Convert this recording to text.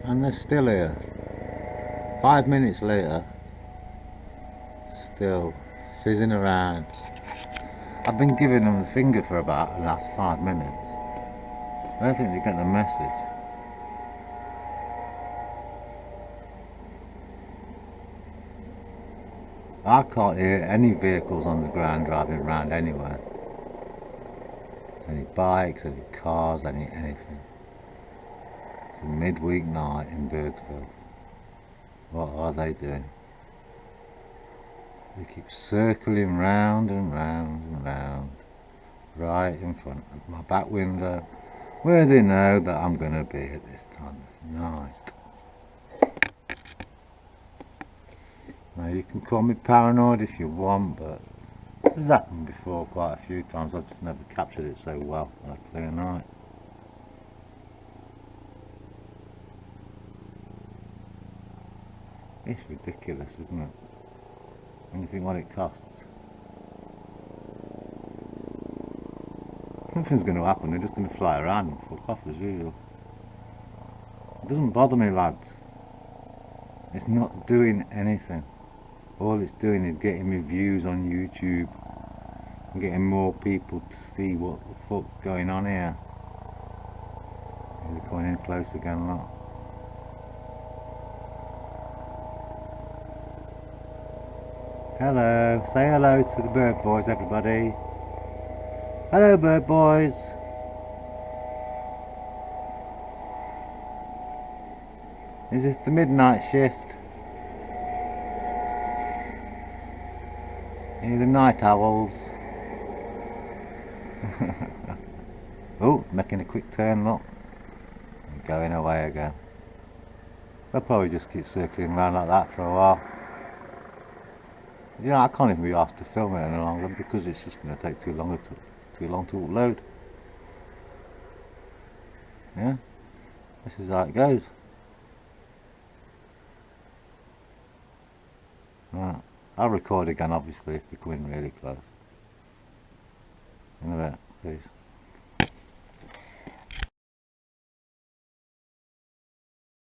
And they're still here. 5 minutes later, still fizzing around. I've been giving them the finger for about the last 5 minutes. I don't think they get the message. I can't hear any vehicles on the ground driving around anywhere. Any bikes, any cars, anything. It's a midweek night in Birdsville. What are they doing? They keep circling round and round and round, right in front of my back window, where they know that I'm going to be at this time of night. Now you can call me paranoid if you want, but this has happened before quite a few times. I've just never captured it so well on a clear night. It's ridiculous, isn't it? When you think what it costs. Nothing's going to happen, they're just going to fly around and fuck off as usual. It doesn't bother me, lads. It's not doing anything. All it's doing is getting me views on YouTube and getting more people to see what the fuck's going on here. They're coming in close again, look. Hello, say hello to the bird boys, everybody. Hello, bird boys. Is this the midnight shift? Are you the night owls? Oh, making a quick turn, look. And going away again. They'll probably just keep circling around like that for a while. You know, I can't even be asked to film it any longer because it's just going to take too long to upload. Yeah, this is how it goes. Right. I'll record again, obviously, if they come in really close. In a bit, please.